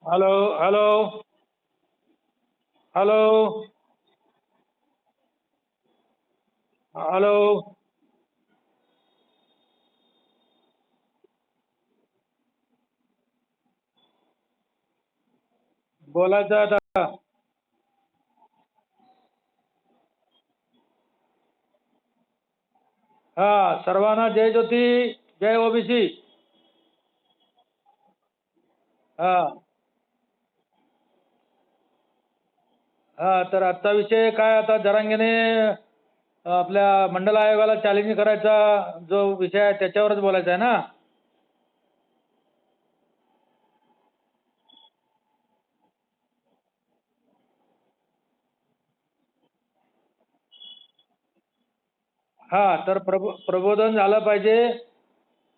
Hello hello hello hello. बोलायचं आता. हा, सर्वांना जय ज्योती, जय ओबीसी. हा हा, तर आजचा विषय काय, आता जरांगेने आपल्या मंडल आयोगाला चॅलेंज करायचा जो विषय आहे त्याच्यावरच बोलायचं आहे ना. हा, तर प्रबोधन झालं पाहिजे,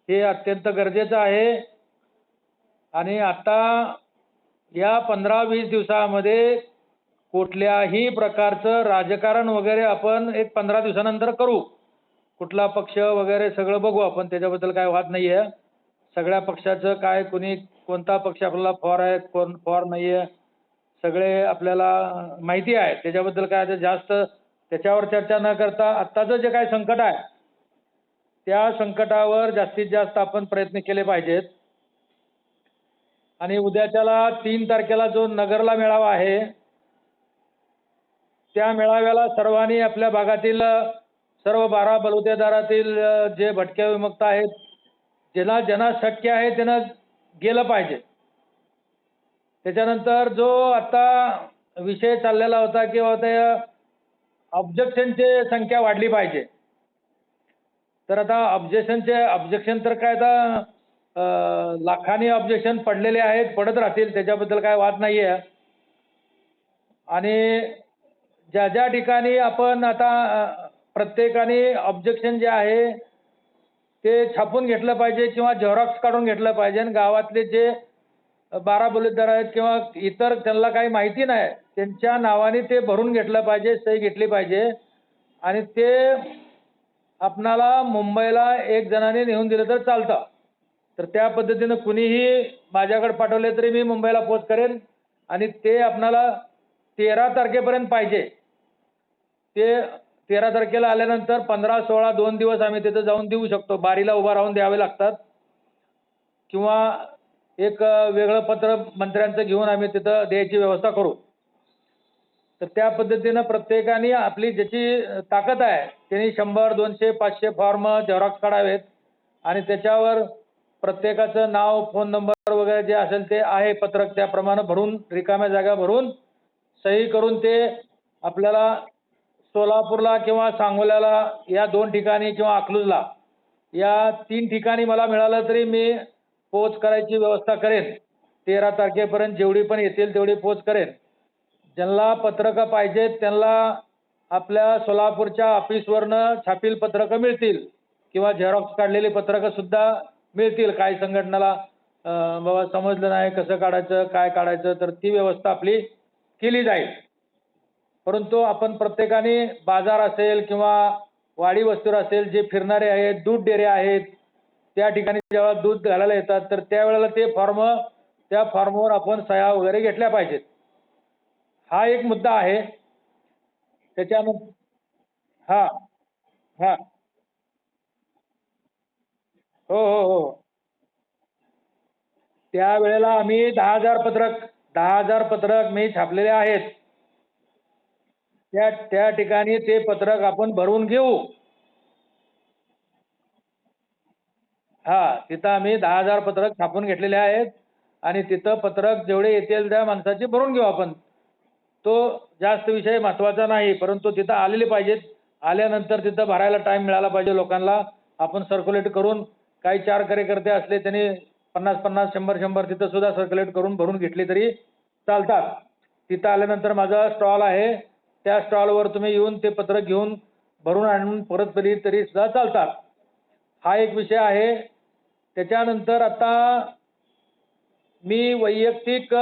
हे अत्यंत गरजेचं आहे. आणि आता या 15-20 दिवसामध्ये कुठल्याही प्रकारचं राजकारण वगैरे आपण एक 15 दिवसानंतर करू. कुठला पक्ष वगैरे सगळं बघू आपण, त्याच्याबद्दल काय वाद नाही आहे. सगळ्या पक्षाचं काय, कोणी कोणता पक्ष आपल्याला फॉर आहे, कोण फॉर नाही आहे, सगळे आपल्याला माहिती आहे. त्याच्याबद्दल काय आता जास्त त्याच्यावर चर्चा न करता आत्ताचं जे काय संकट आहे त्या संकटावर जास्तीत जास्त आपण प्रयत्न केले पाहिजेत. आणि उद्याच्याला 3 तारखेला जो नगरला मेळावा आहे त्या मेळाव्याला सर्वांनी आपल्या भागातील सर्व 12 बलुतेदारातील जे भटक्या विमुक्त आहेत, ज्यांना ज्यांना शक्य आहे त्यानं गेलं पाहिजे. त्याच्यानंतर जो आता विषय चाललेला होता की ते ऑब्जेक्शनची संख्या वाढली पाहिजे. तर आता ऑब्जेक्शन तर काय आता लाखांनी ऑब्जेक्शन पडलेले आहेत, पडत राहतील, त्याच्याबद्दल काय वाद नाही आहे. आणि ज्या ज्या ठिकाणी आपण आता प्रत्येकाने ऑब्जेक्शन जे आहे ते छापून घेतलं पाहिजे किंवा झेरॉक्स काढून घेतलं पाहिजे. आणि गावातले जे 12 बलुतेदार आहेत किंवा इतर त्यांना काही माहिती नाही त्यांच्या नावाने ते भरून घेतलं पाहिजे, सही घेतली पाहिजे. आणि ते आपणाला मुंबईला एक जणाने नेऊन दिलं तर चालतं. तर त्या पद्धतीनं कुणीही माझ्याकडे पाठवले तरी मी मुंबईला पोच करेन. आणि ते आपणाला 13 तारखेपर्यंत पाहिजे. ते 13 तारखेला आल्यानंतर 15-16 2 दिवस आम्ही तिथं जाऊन देऊ शकतो. बारीला उभा राहून द्यावे लागतात किंवा एक वेगळं पत्र मंत्र्यांचं घेऊन आम्ही तिथं द्यायची व्यवस्था करू. तर त्या पद्धतीनं प्रत्येकाने आपली ज्याची ताकद आहे त्यांनी 100, 200, 500 फॉर्म झेरॉक्स काढावेत. आणि त्याच्यावर प्रत्येकाचं नाव, फोन नंबर वगैरे जे असेल ते आहे पत्रक त्याप्रमाणे भरून, रिकाम्या जागा भरून सही करून ते आपल्याला सोलापूरला किंवा सांगोल्याला या 2 ठिकाणी किंवा अकलूजला या 3 ठिकाणी मला मिळालं तरी मी पोच करायची व्यवस्था करेन. 13 तारखेपर्यंत जेवढी पण येतील तेवढी पोच करेन. ज्यांना पत्रकं पाहिजेत त्यांना आपल्या सोलापूरच्या ऑफिसवरनं छापील पत्रकं मिळतील किंवा झेरॉक्स काढलेली पत्रकं सुद्धा मिळतील. काही संघटनेला बाबा समजलं नाही कसं काढायचं, काय काढायचं, तर ती व्यवस्था आपली केली जाईल. परंतु आपण प्रत्येकाने बाजार असेल किंवा वाडी वस्तीवर असेल जे फिरणारे आहेत, दूध डेरे आहेत, त्या ठिकाणी जेव्हा दूध घालायला येतात तर त्यावेळेला ते फॉर्म, त्या फॉर्मवर आपण सह्या वगैरे घेतल्या पाहिजेत. हा एक मुद्दा आहे. त्याच्यानंतर हां हां हो हो हो. त्यावेळेला आम्ही 10,000 पत्रक मी छापलेले आहेत. त्या त्या ठिकाणी ते पत्रक आपण भरून घेऊ. हां, तिथं आम्ही 10,000 पत्रक छापून घेतलेले आहेत. आणि तिथं पत्रक जेवढे येतील त्या माणसाची भरून घेऊ आपण. तो जास्त विषय महत्त्वाचा नाही, परंतु तिथं आलेले पाहिजेत. आल्यानंतर तिथं भरायला टाईम मिळाला पाहिजे लोकांना. आपण सर्क्युलेट करून काही 4 कार्यकर्ते असले त्यांनी 50-50, 100-100 तिथं सुद्धा सर्क्युलेट करून भरून घेतली तरी चालतात. तिथं आल्यानंतर माझा स्टॉल आहे. त्या स्टॉलवर तुम्ही येऊन ते पत्रक घेऊन भरून आणून परत दिली तरी सुद्धा चालतात. हा एक विषय आहे. त्याच्यानंतर आता मी वैयक्तिक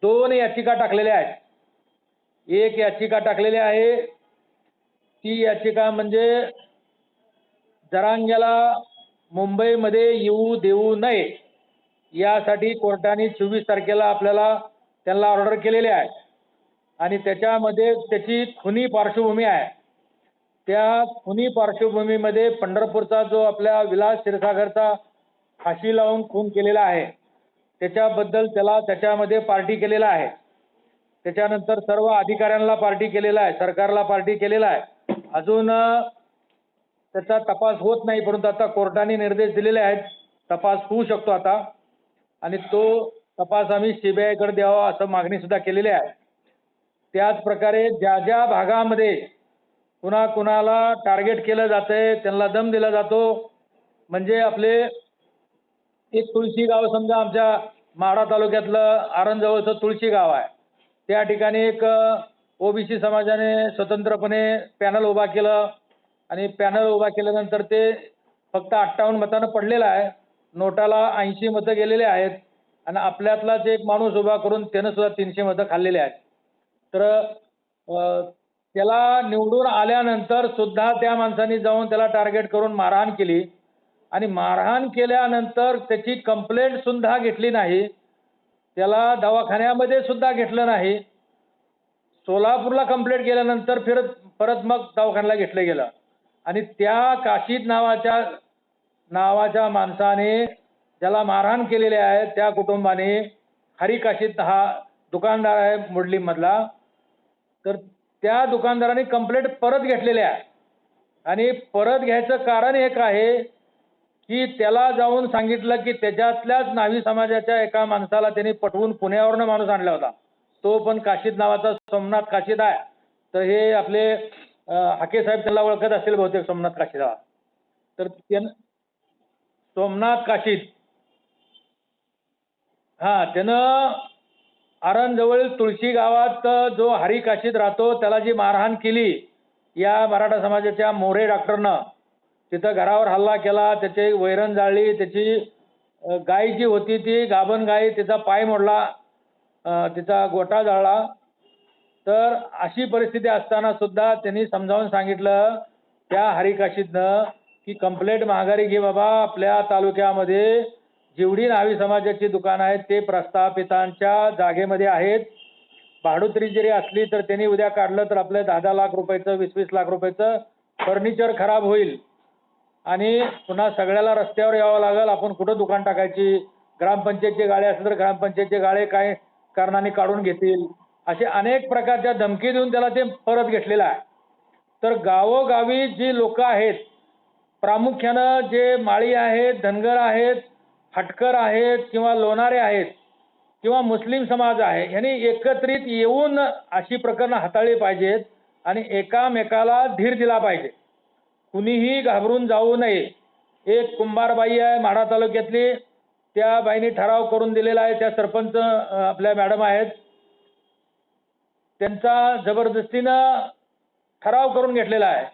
2 याचिका टाकलेल्या आहेत. एक याचिका टाकलेली आहे. ती याचिका म्हणजे जरांग्याला मुंबईमध्ये येऊ देऊ नये. यासाठी कोर्टाने 24 तारखेला आपल्याला त्यांना ऑर्डर केलेली आहे आणि त्याच्यामध्ये त्याची खुनी पार्श्वभूमी आहे. त्या खुनी पार्श्वभूमीमध्ये पंढरपूरचा जो आपल्या विलास क्षीरसागरचा फाशी लावून खून केलेला आहे त्याच्याबद्दल त्याला त्याच्यामध्ये पार्टी केलेला आहे. त्याच्यानंतर सर्व अधिकाऱ्यांना पार्टी केलेला आहे, सरकारला पार्टी केलेला आहे. अजून त्याचा तपास होत नाही, परंतु आता कोर्टाने निर्देश दिलेले आहेत, तपास होऊ शकतो आता आणि तो तपास आम्ही सीबीआयकडे द्यावा असं मागणी सुद्धा केलेली आहे. त्याच प्रकारे ज्या ज्या भागामध्ये कुणाला टार्गेट केलं जातंय त्यांना दम दिला जातो. म्हणजे आपले एक तुळशी गाव समजा आमच्या माढा तालुक्यातलं आरणजवळचं तुळशी गाव आहे. त्या ठिकाणी एक ओबीसी समाजाने स्वतंत्रपणे पॅनल उभा केलं आणि पॅनल उभा केल्यानंतर ते फक्त 58 मतानं पडलेलं आहे. नोटाला 80 मतं गेलेले आहेत आणि आपल्यातलाच एक माणूस उभा करून त्यानं सुद्धा 300 मतं खाल्लेली आहेत. तर त्याला निवडून आल्यानंतर सुद्धा त्या माणसाने जाऊन त्याला टार्गेट करून मारहाण केली आणि मारहाण केल्यानंतर त्याची कंप्लेंट सुद्धा घेतली नाही. त्याला दवाखान्यामध्ये सुद्धा घेतलं नाही. सोलापूरला कंप्लेंट केल्यानंतर परत मग दवाखान्याला घेतलं गेलं आणि त्या काशीद नावाच्या माणसाने ज्याला मारहाण केलेली आहे त्या कुटुंबाने, हरी काशीद हा दुकानदार आहे मुडलीमधला, तर त्या दुकानदाराने कंप्लेंट परत घेतलेली आहे आणि परत घ्यायचं कारण एक आहे की त्याला जाऊन सांगितलं की त्याच्यातल्याच न्हावी समाजाच्या एका माणसाला त्यांनी पटवून पुण्यावरनं माणूस आणला होता. तो पण काशीद नावाचा सोमनाथ काशीद आहे. तर हे आपले हाके साहेब त्याला ओळखत असतील बहुतेक सोमनाथ काशीदा. तर सोमनाथ काशीद त्यानं आरणजवळील तुळशी गावात जो हरी काशीद राहतो त्याला जी मारहाण केली या मराठा समाजाच्या मोरे डॉक्टरनं, तिथं घरावर हल्ला केला, त्याची वैरण जाळली, त्याची गाय जी होती ती गाभण गाय तिचा पाय मोडला, तिचा गोटा जाळला. तर अशी परिस्थिती असताना सुद्धा त्यांनी समजावून सांगितलं त्या हरी काशीदनं की कंप्लेंट माघारी घे बाबा. आपल्या तालुक्यामध्ये जेवढी न्हावी समाजाची दुकानं आहेत ते प्रस्थापितांच्या जागेमध्ये आहेत. भाडोत्री जरी असली तर त्यांनी उद्या काढलं तर आपलं 10-10 लाख रुपयाचं 20-20 लाख रुपयाचं फर्निचर खराब होईल आणि पुन्हा सगळ्याला रस्त्यावर यावं लागेल. आपण कुठं दुकान टाकायची? ग्रामपंचायतचे गाळे असले तर ग्रामपंचायतचे गाळे काय कारणाने काढून घेतील, असे अनेक प्रकारच्या धमकी देऊन त्याला ते परत घेतलेलं आहे. तर गावोगावी जी लोक आहेत, प्रामुख्यानं जे माळी आहेत, धनगर आहेत, हटकर आहेत किंवा लोणारे आहेत किंवा मुस्लिम समाज आहे, यांनी एकत्रित येऊन अशी प्रकरणं हाताळली पाहिजेत आणि एकामेकाला धीर दिला पाहिजे. कुणीही घाबरून जाऊ नये. एक कुंभारबाई आहे माढा तालुक्यातली, त्या बाईने ठराव करून दिलेला आहे. त्या सरपंच आपल्या मॅडम आहेत, त्यांचा जबरदस्तीनं ठराव करून घेतलेला आहे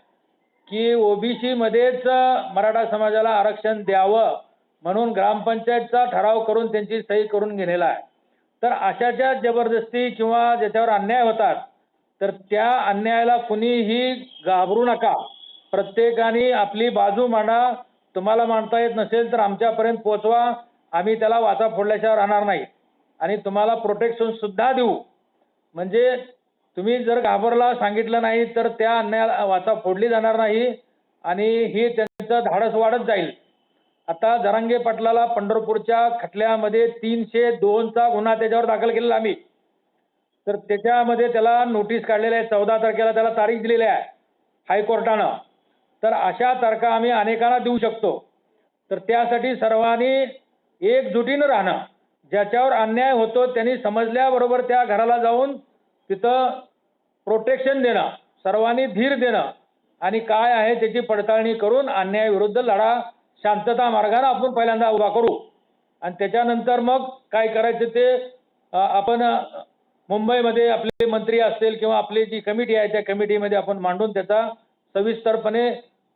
की ओबीसी मध्येच मराठा समाजाला आरक्षण द्यावं म्हणून ग्रामपंचायतचा ठराव करून त्यांची सही करून घेतलेला आहे. तर अशाच्या जबरदस्ती किंवा ज्याच्यावर अन्याय होतात तर त्या अन्यायाला कुणीही घाबरू नका. प्रत्येकाने आपली बाजू मांडा. तुम्हाला मांडता येत नसेल तर आमच्यापर्यंत पोहोचवा. आम्ही त्याला वाचा फोडल्याशिवाय राहणार नाही आणि तुम्हाला प्रोटेक्शन सुद्धा देऊ. म्हणजे तुम्ही जर घाबरला, सांगितलं नाही तर त्या अन्यायाला वाचा फोडली जाणार नाही आणि ही त्यांचं धाडस वाढत जाईल. आता जरांगे पाटलाला पंढरपूरच्या खटल्यामध्ये 302चा गुन्हा त्याच्यावर दाखल केलेला आम्ही. तर त्याच्यामध्ये त्याला नोटीस काढलेली आहे. 14 तारखेला त्याला तारीख दिलेली आहे हायकोर्टानं. तर अशा तारखा आम्ही अनेकांना देऊ शकतो. तर त्यासाठी सर्वांनी एकजुटीनं राहणं. ज्याच्यावर अन्याय होतो त्यांनी समजल्याबरोबर त्या घराला जाऊन तिथं प्रोटेक्शन देणं, सर्वांनी धीर देणं आणि काय आहे त्याची पडताळणी करून अन्यायाविरुद्ध लढा शांतता मार्गाने आपण पहिल्यांदा उभा करू आणि त्याच्यानंतर मग काय करायचं ते आपण मुंबईमध्ये आपले मंत्री असतील किंवा आपली जी कमिटी आहे त्या कमिटीमध्ये आपण मांडून त्याचा सविस्तरपणे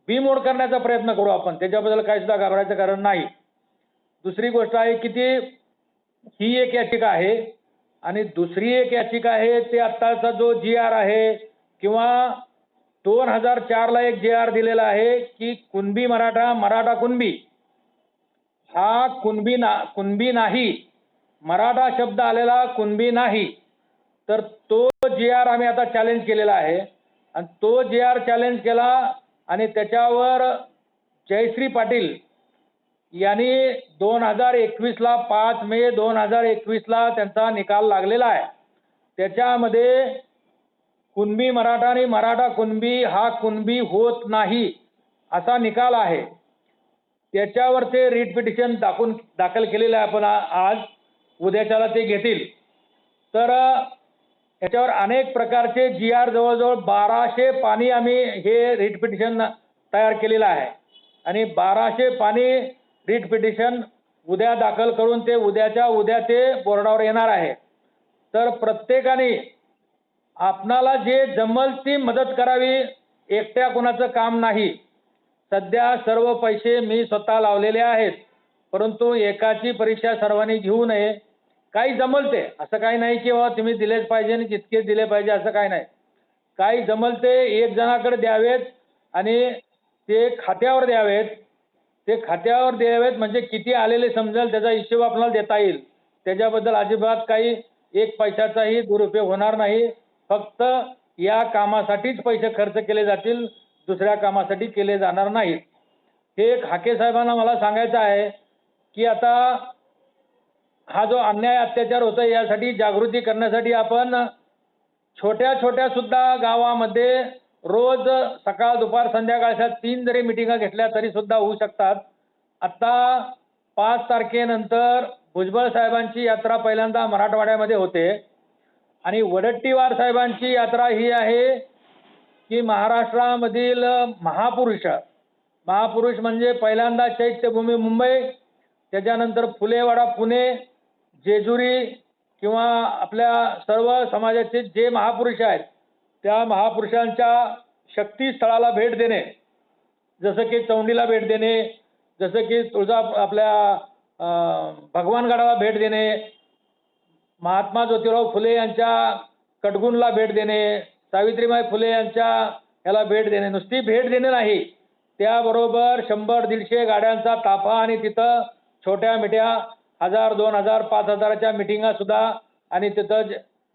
बिमोड करण्याचा प्रयत्न करू आपण. त्याच्याबद्दल काही सुद्धा घाबरायचं कारण नाही. दुसरी गोष्ट आहे की ही एक याचिका आहे आणि दुसरी एक याचिका आहे ते आत्ताचा जो GR आहे किंवा 2004ला एक GR दिलेला आहे की कुणबी मराठा, मराठा कुणबी हा कुणबी नाही, मराठा शब्द आलेला कुणबी नाही. तर तो जी आर आम्ही आता चॅलेंज केलेला आहे आणि तो जी आर चॅलेंज केला आणि त्याच्यावर जयश्री पाटील यांनी 2021ला 5 मे 2021ला त्यांचा निकाल लागलेला आहे. त्याच्यामध्ये कुणबी मराठा आणि मराठा कुणबी हा कुणबी होत नाही असा निकाल आहे. त्याच्यावर ते रिट पिटिशन दाखल केलेलं आहे. आपण आज उद्याच्याला ते घेतील. तर याच्यावर अनेक प्रकारचे जी आर जवळजवळ 1200 पानी आम्ही हे रिट पिटिशन तयार केलेलं आहे आणि 1200 पानी रिट पिटिशन उद्या दाखल करून ते उद्याच्या उद्या ते बोर्डावर येणार आहे. तर प्रत्येकाने आपणाला जे जमल ती मदत करावी. एकट्या कोणाचं काम नाही. सध्या सर्व पैसे मी स्वतः लावलेले आहेत, परंतु एकाची परीक्षा सर्वांनी घेऊ नये. काही जमल ते, असं काही नाही की बाबा तुम्ही दिलेच पाहिजे आणि जितके दिले पाहिजे असं काही नाही. काही जमल ते एक जणाकडे द्यावेत आणि ते खात्यावर द्यावेत. ते खात्यावर द्यावेत म्हणजे किती आलेले समजेल, त्याचा हिशोब आपल्याला देता येईल. त्याच्याबद्दल अजिबात काही एक पैशाचाही दुरुपयोग होणार नाही. फक्त या कामासाठीच पैसे खर्च केले जातील, दुसऱ्या कामासाठी केले जाणार नाहीत. हे हाके साहेबांना मला सांगायचं आहे की आता हा जो अन्याय अत्याचार होतो यासाठी जागृती करण्यासाठी आपण छोट्या छोट्या सुद्धा गावामध्ये रोज सकाळ दुपार संध्याकाळ अशा 3 जरी मिटिंगा घेतल्या तरी सुद्धा होऊ शकतात. आता 5 तारखेनंतर भुजबळ साहेबांची यात्रा पहिल्यांदा मराठवाड्यामध्ये होते आणि वडट्टीवार साहेबांची यात्रा ही आहे की महाराष्ट्रामधील महापुरुष म्हणजे पहिल्यांदा चैत्यभूमी मुंबई, त्याच्यानंतर फुलेवाडा पुणे, जेजुरी किंवा आपल्या सर्व समाजाचे जे महापुरुष आहेत त्या महापुरुषांच्या शक्तीस्थळाला भेट देणे, जसं की चौंडीला भेट देणे, जसं की आपल्या भगवानगडाला भेट देणे, महात्मा ज्योतिराव फुले यांच्या कटगुणला भेट देणे, सावित्रीबाई फुले यांच्या याला भेट देणे. नुसती भेट देणे नाही, त्याबरोबर 100-150 गाड्यांचा ताफा आणि तिथं छोट्या मिठ्या 1000, 2000, 5000च्या मिटिंगा सुद्धा आणि तिथं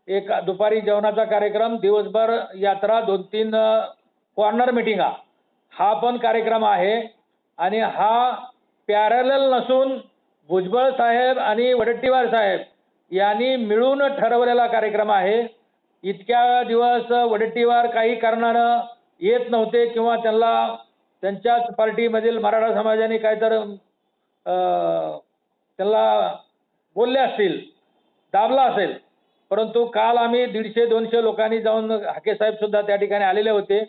एक दुपारी जेवणाचा कार्यक्रम, दिवसभर यात्रा, 2-3 कॉर्नर मिटिंगा हा पण कार्यक्रम आहे. आणि हा पॅरलल नसून भुजबळ साहेब आणि वडट्टीवार साहेब यांनी मिळून ठरवलेला कार्यक्रम आहे. इतक्या दिवस वडट्टीवार काही कारणानं येत नव्हते किंवा त्यांच्याच पार्टीमधील मराठा समाजाने काहीतरी त्याला बोलले असतील, दाबला असेल. परंतु काल आम्ही 150-200 लोकांनी जाऊन हाके साहेब सुद्धा त्या ठिकाणी आलेले होते,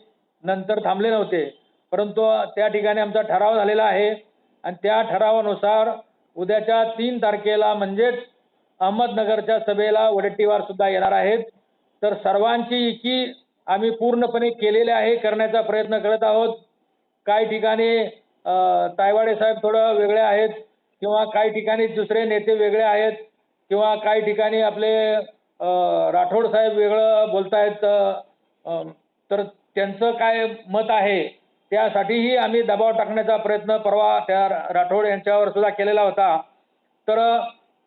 नंतर थांबले नव्हते. परंतु त्या ठिकाणी आमचा ठराव झालेला आहे आणि त्या ठरावानुसार उद्याच्या 3 तारखेला म्हणजेच अहमदनगरच्या सभेला वडट्टीवार सुद्धा येणार आहेत. तर सर्वांची एकी आम्ही पूर्णपणे केलेले आहे, करण्याचा प्रयत्न करत आहोत. काही ठिकाणी तायवाडे साहेब थोडं वेगळे आहेत किंवा काही ठिकाणी दुसरे नेते वेगळे आहेत किंवा काही ठिकाणी आपले राठोड साहेब वेगळं बोलतायत. तर त्यांचं काय मत आहे त्यासाठीही आम्ही दबाव टाकण्याचा प्रयत्न परवा त्या राठोड यांच्यावर सुद्धा केलेला होता. तर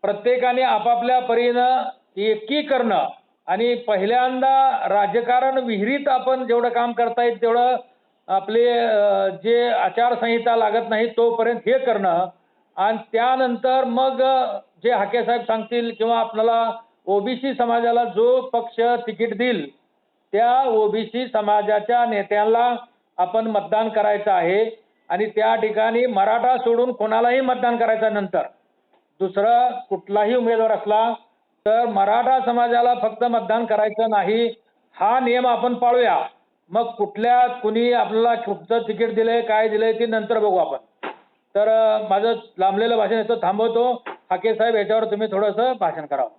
प्रत्येकाने आपापल्या परीनं एकी करणं आणि पहिल्यांदा राजकारण विहिरीत आपण जेवढं काम करता येईल तेवढं आपले जे आचारसंहिता लागत नाही तोपर्यंत हे करणं आणि त्यानंतर मग जे हाके साहेब सांगतील किंवा आपल्याला ओबीसी समाजाला जो पक्ष तिकीट देईल त्या ओबीसी समाजाच्या नेत्यांना आपण मतदान करायचं आहे आणि त्या ठिकाणी मराठा सोडून कोणालाही मतदान करायचं. नंतर दुसरा कुठलाही उमेदवार असला तर मराठा समाजाला फक्त मतदान करायचं नाही, हा नियम आपण पाळूया. मग कुणी आपल्याला कुठचं तिकीट दिलंय काय दिलंय ते नंतर बघू आपण. तर माझं लांबलेलं भाषण इथं थांबवतो. हाके साहेब याच्यावर तुम्ही थोडंसं भाषण करावं.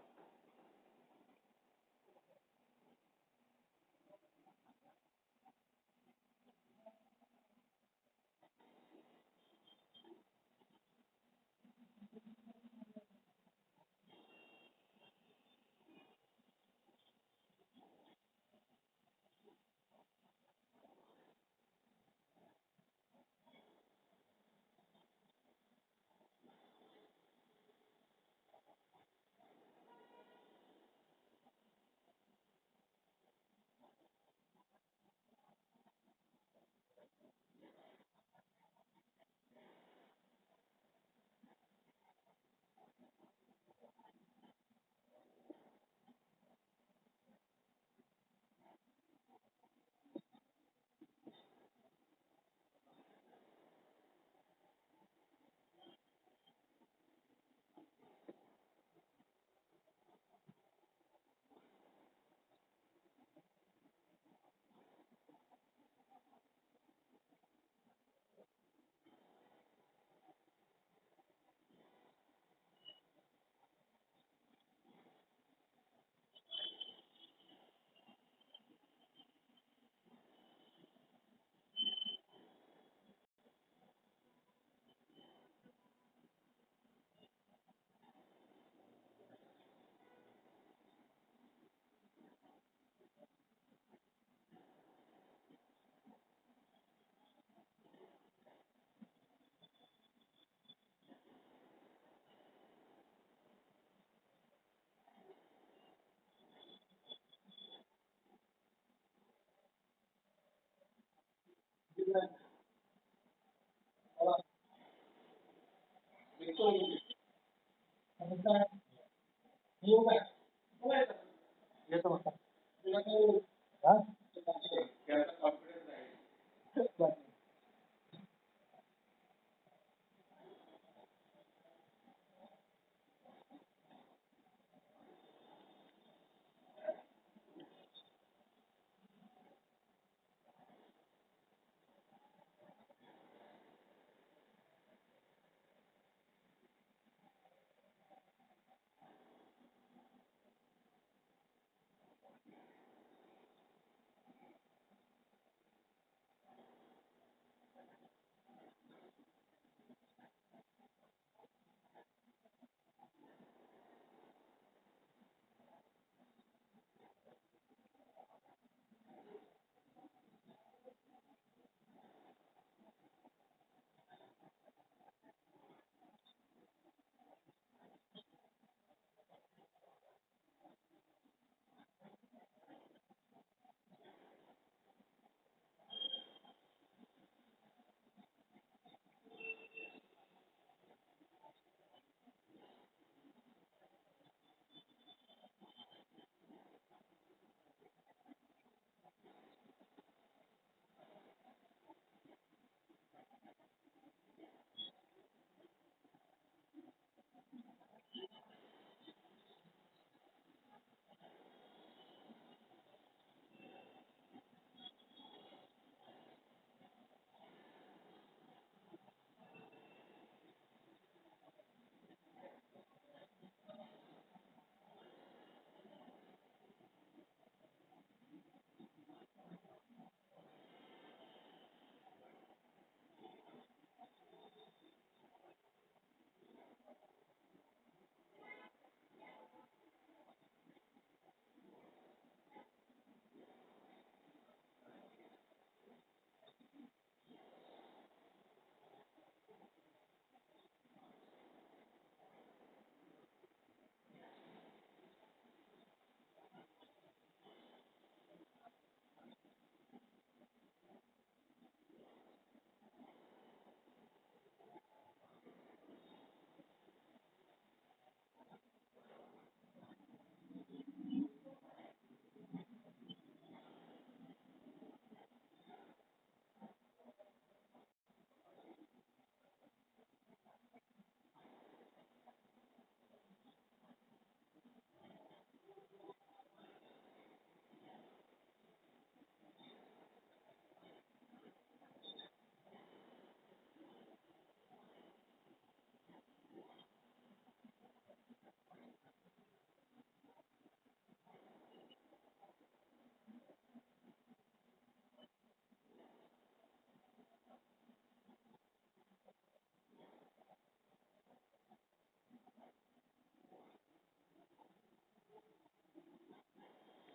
हा?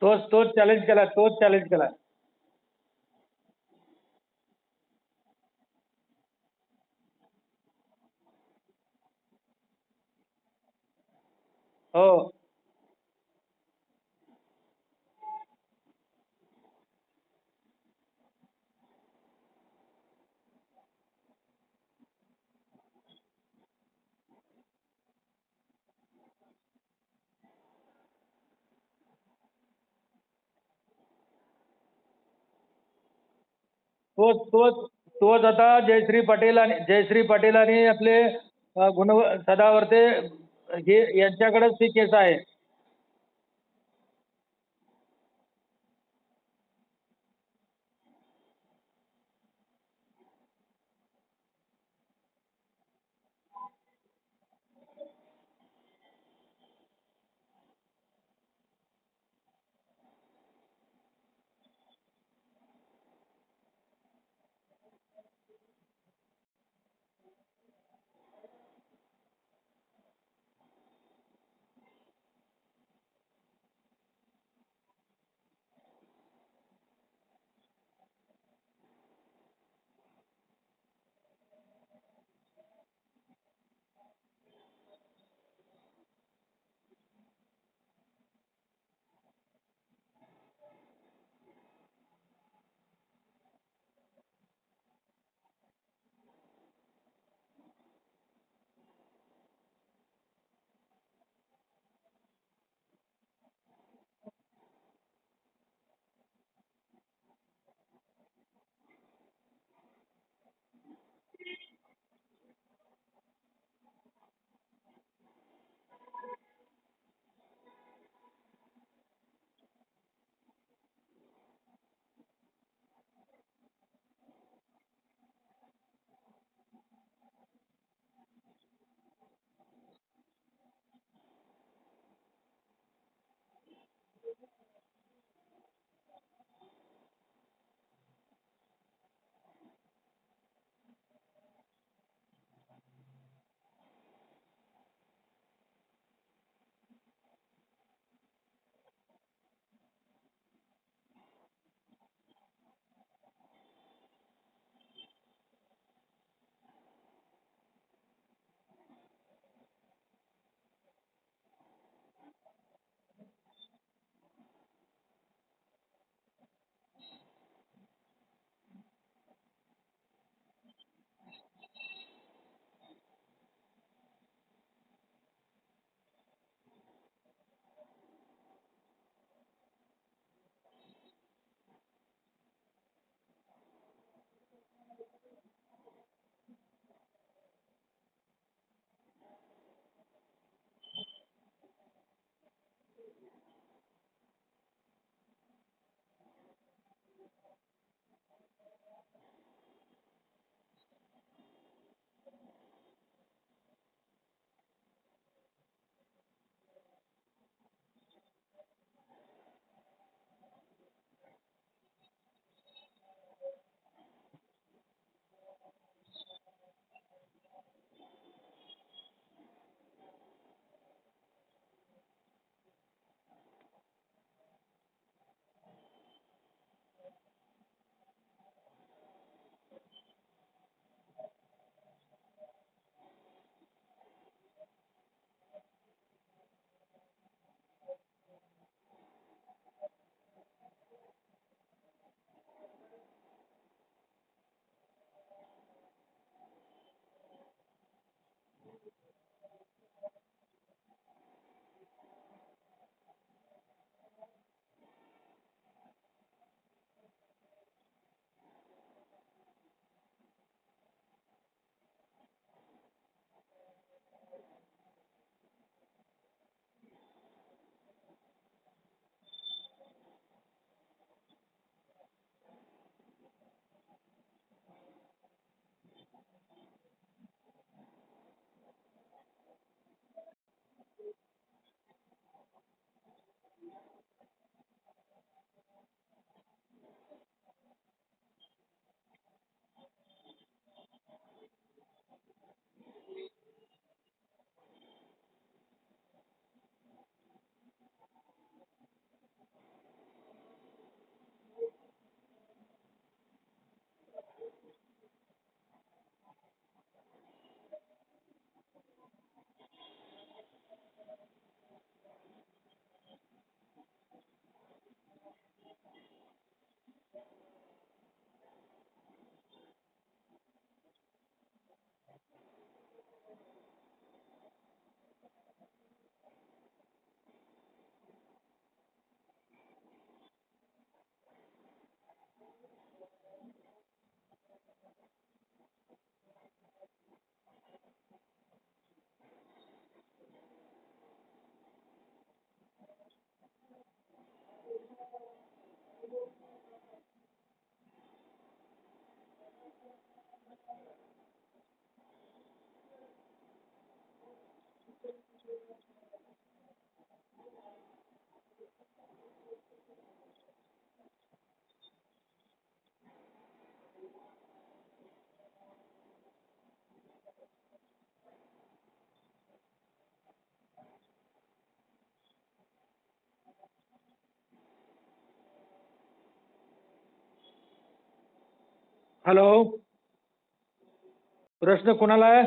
तोच चॅलेंज केला, तोच चॅलेंज केला. हो. तोच तोच आता जयश्री पाटील आणि आपले सदावर्ते हे यांच्याकडेच ती केस आहे. हॅलो, प्रश्न कोणाला आहे?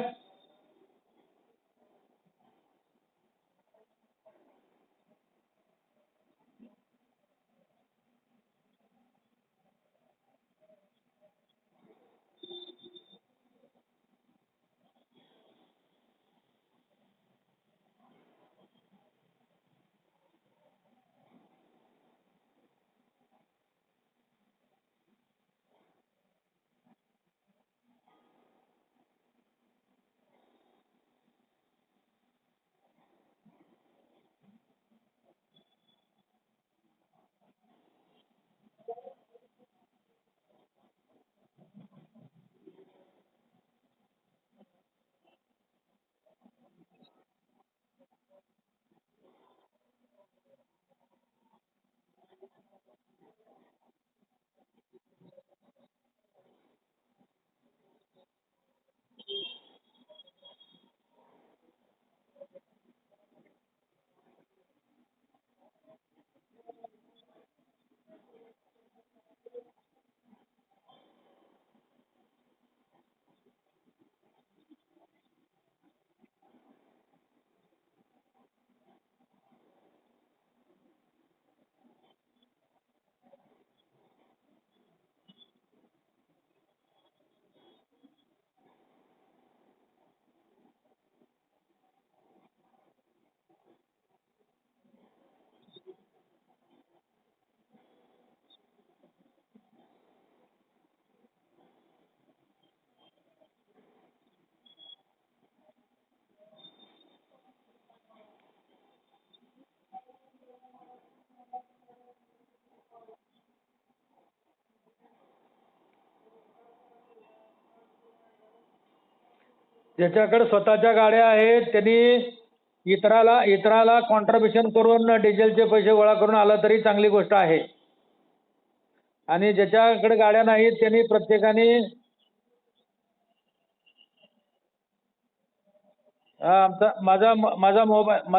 ज्याच्याकडे स्वतःच्या गाड्या आहेत त्यांनी इतराला कॉन्ट्रीब्युशन करून डिझेलचे पैसे गोळा करून आलं तरी चांगली गोष्ट आहे. आणि ज्याच्याकडे गाड्या नाहीत त्यांनी प्रत्येकाने आमचा माझा मोबाईल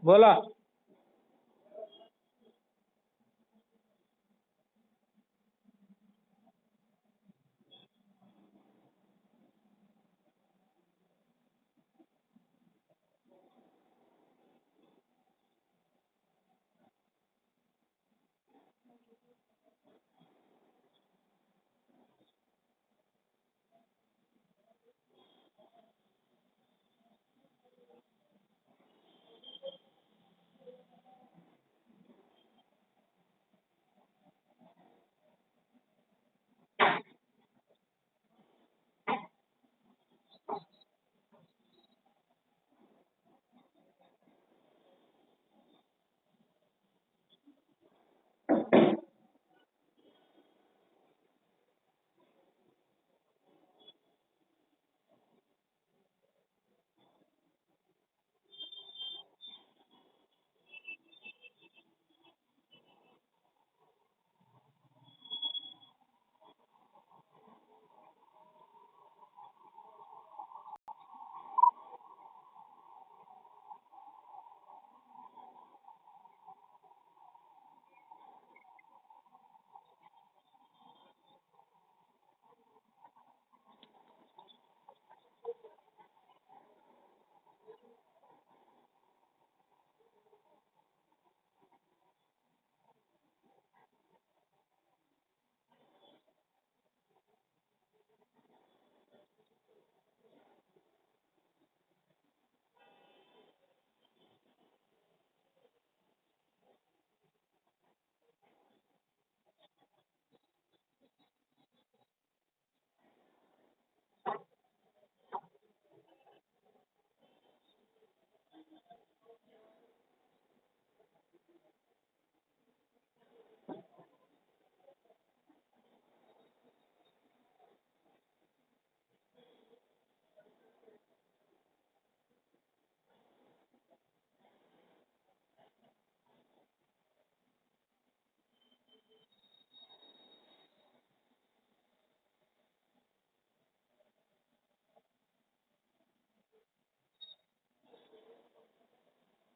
बोला.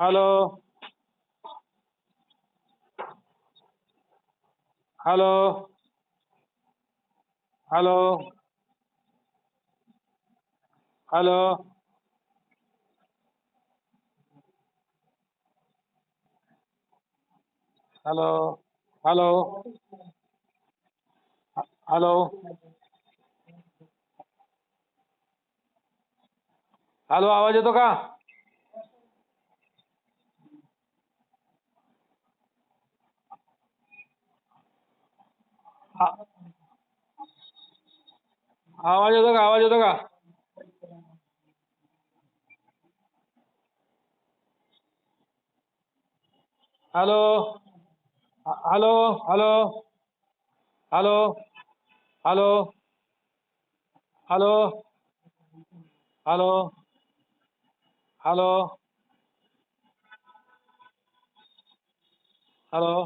Hello hello hello hello hello hello hello hello आवाज येतो का? आ- आवाज येतो का? आवाज येतो का? Hello hello hello hello hello hello hello hello hello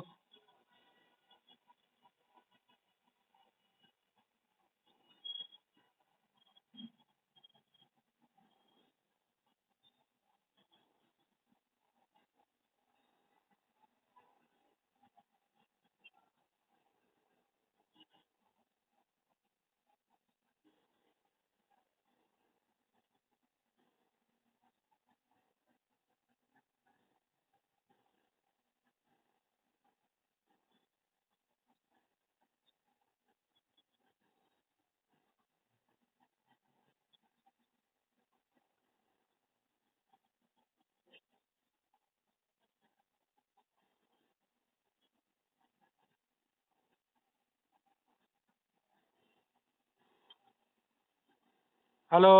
hello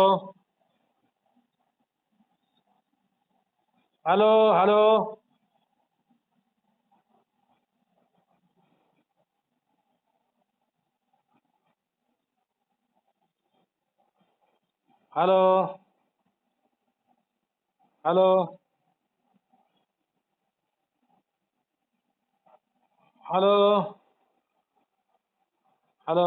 hello hello hello hello hello hello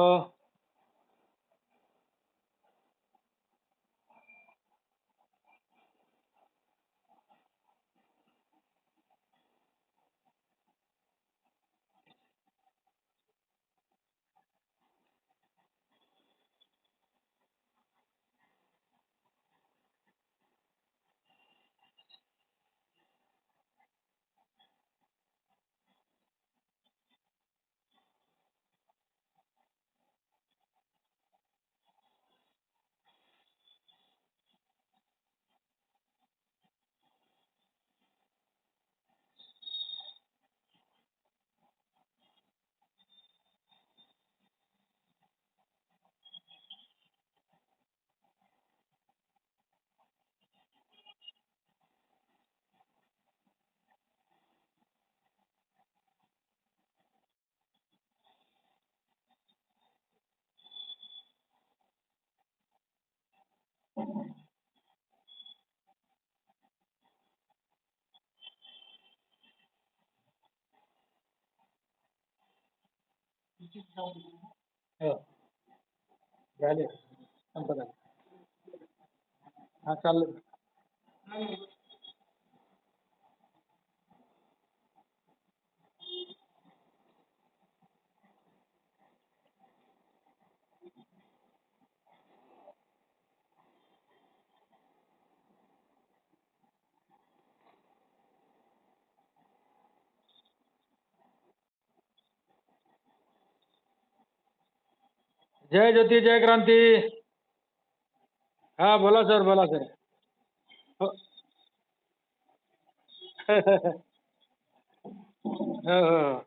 हो झाले संपत आलं. हा चाललं. जय ज्योती जय क्रांती. हा बोला सर बोला सर. हो हो हो.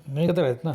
नाही तर आहेत ना.